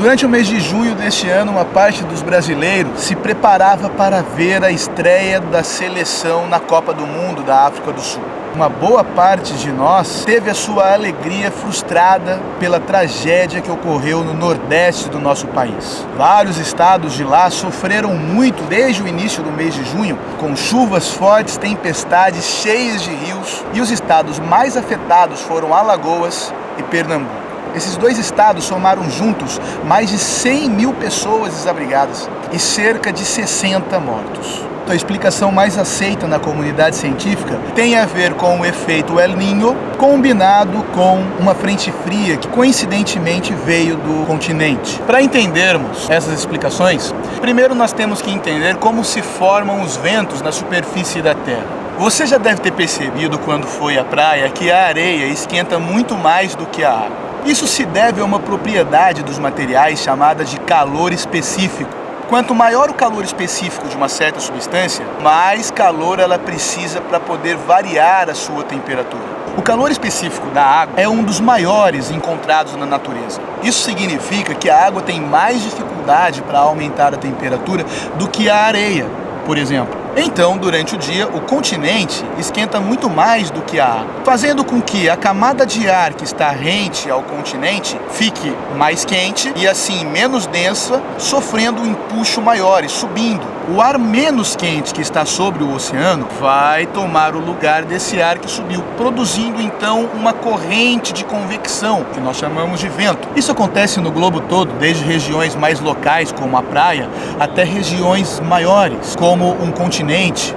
Durante o mês de junho deste ano, uma parte dos brasileiros se preparava para ver a estreia da seleção na Copa do Mundo da África do Sul. Uma boa parte de nós teve a sua alegria frustrada pela tragédia que ocorreu no nordeste do nosso país. Vários estados de lá sofreram muito desde o início do mês de junho, com chuvas fortes, tempestades, cheias de rios, e os estados mais afetados foram Alagoas e Pernambuco. Esses dois estados somaram juntos mais de 100 mil pessoas desabrigadas e cerca de 60 mortos. A explicação mais aceita na comunidade científica tem a ver com o efeito El Niño combinado com uma frente fria que coincidentemente veio do continente. Para entendermos essas explicações, primeiro nós temos que entender como se formam os ventos na superfície da Terra. Você já deve ter percebido quando foi à praia que a areia esquenta muito mais do que a água. Isso se deve a uma propriedade dos materiais chamada de calor específico. Quanto maior o calor específico de uma certa substância, mais calor ela precisa para poder variar a sua temperatura. O calor específico da água é um dos maiores encontrados na natureza. Isso significa que a água tem mais dificuldade para aumentar a temperatura do que a areia, por exemplo. Então, durante o dia, o continente esquenta muito mais do que a água, fazendo com que a camada de ar que está rente ao continente fique mais quente e assim menos densa, sofrendo um empuxo maior e subindo. O ar menos quente que está sobre o oceano vai tomar o lugar desse ar que subiu, produzindo então uma corrente de convecção, que nós chamamos de vento. Isso acontece no globo todo, desde regiões mais locais, como a praia, até regiões maiores, como um continente.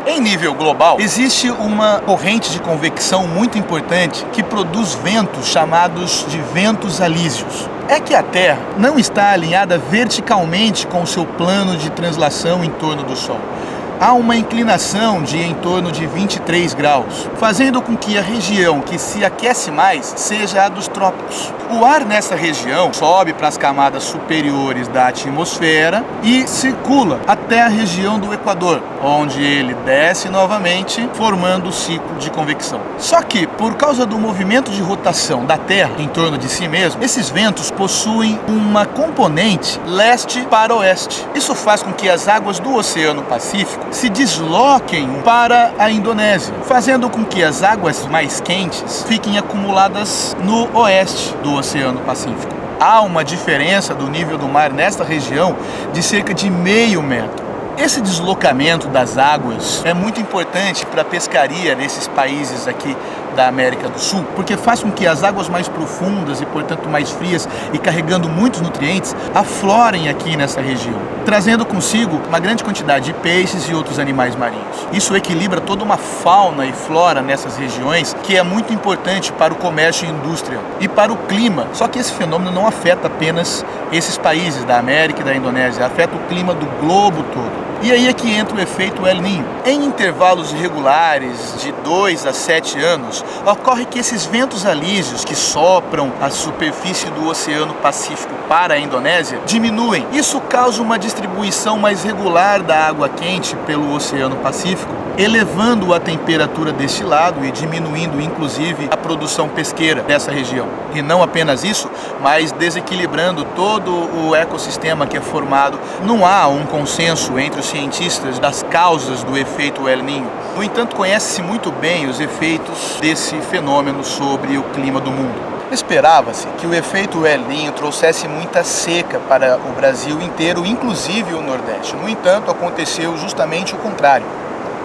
Em nível global, existe uma corrente de convecção muito importante que produz ventos chamados de ventos alísios. É que a Terra não está alinhada verticalmente com o seu plano de translação em torno do Sol. Há uma inclinação de em torno de 23 graus, fazendo com que a região que se aquece mais seja a dos trópicos. O ar nessa região sobe para as camadas superiores da atmosfera e circula até a região do Equador, onde ele desce novamente, formando o ciclo de convecção. Só que, por causa do movimento de rotação da Terra em torno de si mesmo, esses ventos possuem uma componente leste para oeste. Isso faz com que as águas do Oceano Pacífico se desloquem para a Indonésia, fazendo com que as águas mais quentes fiquem acumuladas no oeste do Oceano Pacífico. Há uma diferença do nível do mar nesta região de cerca de meio metro. Esse deslocamento das águas é muito importante para a pescaria nesses países aqui da América do Sul, porque faz com que as águas mais profundas e, portanto, mais frias e carregando muitos nutrientes, aflorem aqui nessa região, trazendo consigo uma grande quantidade de peixes e outros animais marinhos. Isso equilibra toda uma fauna e flora nessas regiões, que é muito importante para o comércio e indústria e para o clima. Só que esse fenômeno não afeta apenas esses países da América e da Indonésia, afeta o clima do globo todo. E aí é que entra o efeito El Niño. Em intervalos regulares de 2 a 7 anos, ocorre que esses ventos alísios que sopram a superfície do Oceano Pacífico para a Indonésia diminuem. Isso causa uma distribuição mais regular da água quente pelo Oceano Pacífico, elevando a temperatura deste lado e diminuindo inclusive a produção pesqueira dessa região. E não apenas isso, mas desequilibrando todo o ecossistema que é formado. Não há um consenso entre os cientistas das causas do efeito El Niño. No entanto, conhece-se muito bem os efeitos desse fenômeno sobre o clima do mundo. Esperava-se que o efeito El Niño trouxesse muita seca para o Brasil inteiro, inclusive o Nordeste. No entanto, aconteceu justamente o contrário,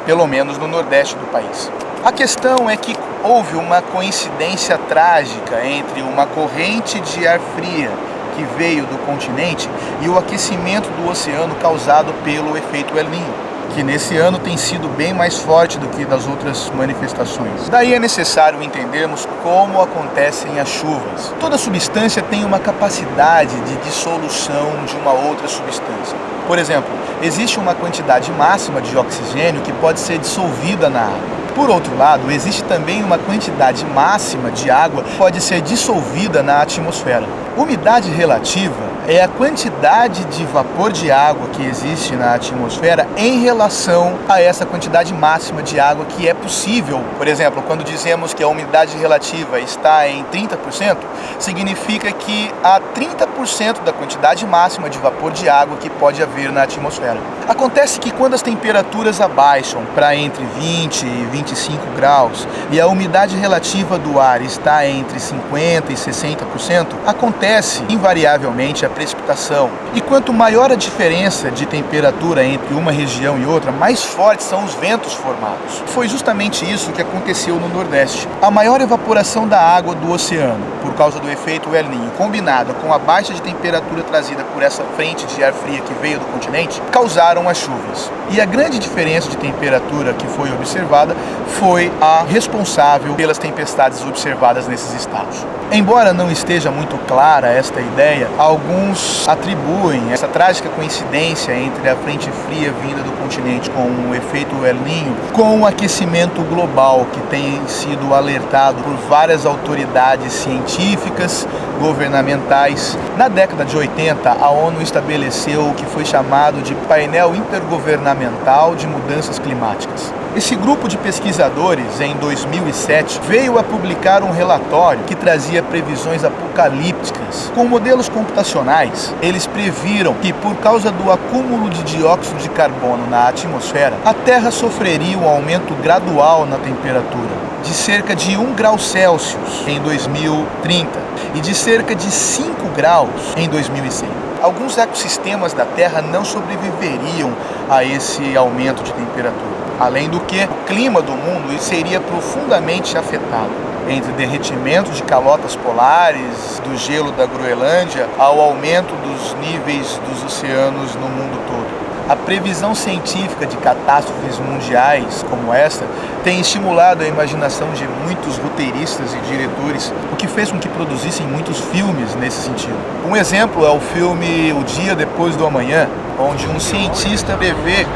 pelo menos no Nordeste do país. A questão é que houve uma coincidência trágica entre uma corrente de ar fria que veio do continente e o aquecimento do oceano causado pelo efeito El Niño, que nesse ano tem sido bem mais forte do que nas outras manifestações. Daí é necessário entendermos como acontecem as chuvas. Toda substância tem uma capacidade de dissolução de uma outra substância. Por exemplo, existe uma quantidade máxima de oxigênio que pode ser dissolvida na água. Por outro lado, existe também uma quantidade máxima de água que pode ser dissolvida na atmosfera. Umidade relativa é a quantidade de vapor de água que existe na atmosfera em relação a essa quantidade máxima de água que é possível. Por exemplo, quando dizemos que a umidade relativa está em 30%, significa que há 30% da quantidade máxima de vapor de água que pode haver na atmosfera. Acontece que quando as temperaturas abaixam para entre 20 e 25 graus e a umidade relativa do ar está entre 50% e 60%, acontece invariavelmente a precipitação. E quanto maior a diferença de temperatura entre uma região e outra, mais fortes são os ventos formados. Foi justamente isso que aconteceu no Nordeste. A maior evaporação da água do oceano, por causa do efeito El Niño, combinada com a baixa de temperatura trazida por essa frente de ar fria que veio do continente, causaram as chuvas. E a grande diferença de temperatura que foi observada foi a responsável pelas tempestades observadas nesses estados. Embora não esteja muito clara esta ideia, alguns atribuem essa trágica coincidência entre a frente fria vinda do continente com o efeito El Niño com o aquecimento global que tem sido alertado por várias autoridades científicas, governamentais. Na década de 80, a ONU estabeleceu o que foi chamado de Painel Intergovernamental de Mudanças Climáticas. Esse grupo de pesquisadores, em 2007, veio a publicar um relatório que trazia previsões apocalípticas. Com modelos computacionais, eles previram que, por causa do acúmulo de dióxido de carbono na atmosfera, a Terra sofreria um aumento gradual na temperatura, de cerca de 1 grau Celsius em 2030 e de cerca de 5 graus em 2100. Alguns ecossistemas da Terra não sobreviveriam a esse aumento de temperatura. Além do que, o clima do mundo seria profundamente afetado, entre derretimento de calotas polares, do gelo da Groenlândia, ao aumento dos níveis dos oceanos no mundo todo. A previsão científica de catástrofes mundiais como esta tem estimulado a imaginação de muitos roteiristas e diretores, o que fez com que produzissem muitos filmes nesse sentido. Um exemplo é o filme O Dia Depois do Amanhã, onde um cientista prevê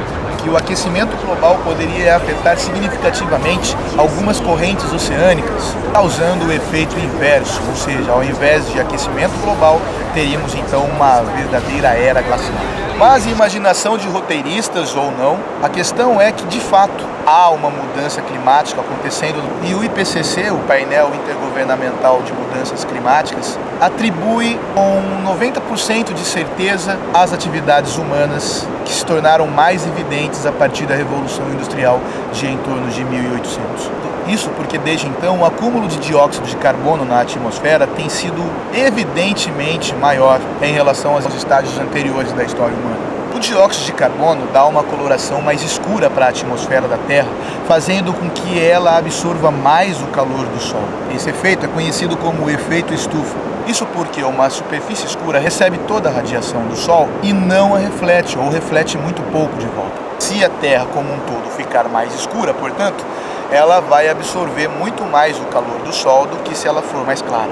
que o aquecimento global poderia afetar significativamente algumas correntes oceânicas, causando o efeito inverso, ou seja, ao invés de aquecimento global, teríamos então uma verdadeira era glacial. Mas imaginação de roteiristas ou não, a questão é que de fato há uma mudança climática acontecendo e o IPCC, o Painel Intergovernamental de Mudanças Climáticas, atribui com 90% de certeza as atividades humanas que se tornaram mais evidentes a partir da Revolução Industrial de em torno de 1800. Isso porque desde então o acúmulo de dióxido de carbono na atmosfera tem sido evidentemente maior em relação aos estágios anteriores da história humana. O dióxido de carbono dá uma coloração mais escura para a atmosfera da Terra, fazendo com que ela absorva mais o calor do Sol. Esse efeito é conhecido como o efeito estufa. Isso porque uma superfície escura recebe toda a radiação do Sol e não a reflete, ou reflete muito pouco de volta. Se a Terra como um todo ficar mais escura, portanto, ela vai absorver muito mais o calor do Sol do que se ela for mais clara.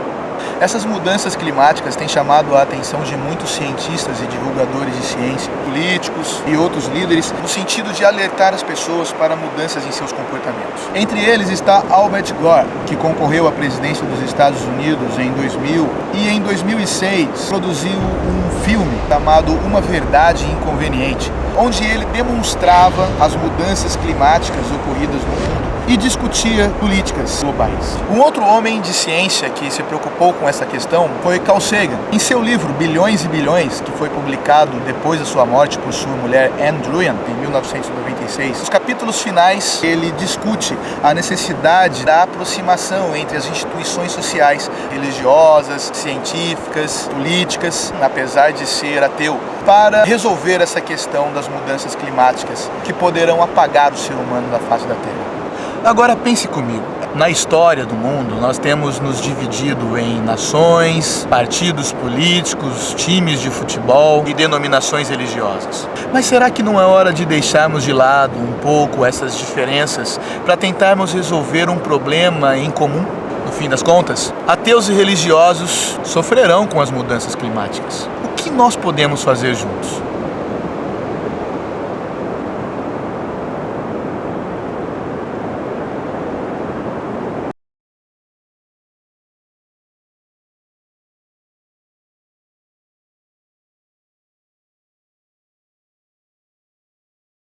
Essas mudanças climáticas têm chamado a atenção de muitos cientistas e divulgadores de ciência, políticos e outros líderes, no sentido de alertar as pessoas para mudanças em seus comportamentos. Entre eles está Albert Gore, que concorreu à presidência dos Estados Unidos em 2000 e em 2006 produziu um filme chamado Uma Verdade Inconveniente, onde ele demonstrava as mudanças climáticas ocorridas no mundo e discutia políticas globais. Um outro homem de ciência que se preocupou com essa questão foi Carl Sagan. Em seu livro Bilhões e Bilhões, que foi publicado depois da sua morte por sua mulher Anne Druyan, em 1996, nos capítulos finais ele discute a necessidade da aproximação entre as instituições sociais, religiosas, científicas, políticas, apesar de ser ateu, para resolver essa questão das mudanças climáticas que poderão apagar o ser humano da face da Terra. Agora pense comigo, na história do mundo nós temos nos dividido em nações, partidos políticos, times de futebol e denominações religiosas. Mas será que não é hora de deixarmos de lado um pouco essas diferenças para tentarmos resolver um problema em comum? No fim das contas, ateus e religiosos sofrerão com as mudanças climáticas. O que nós podemos fazer juntos?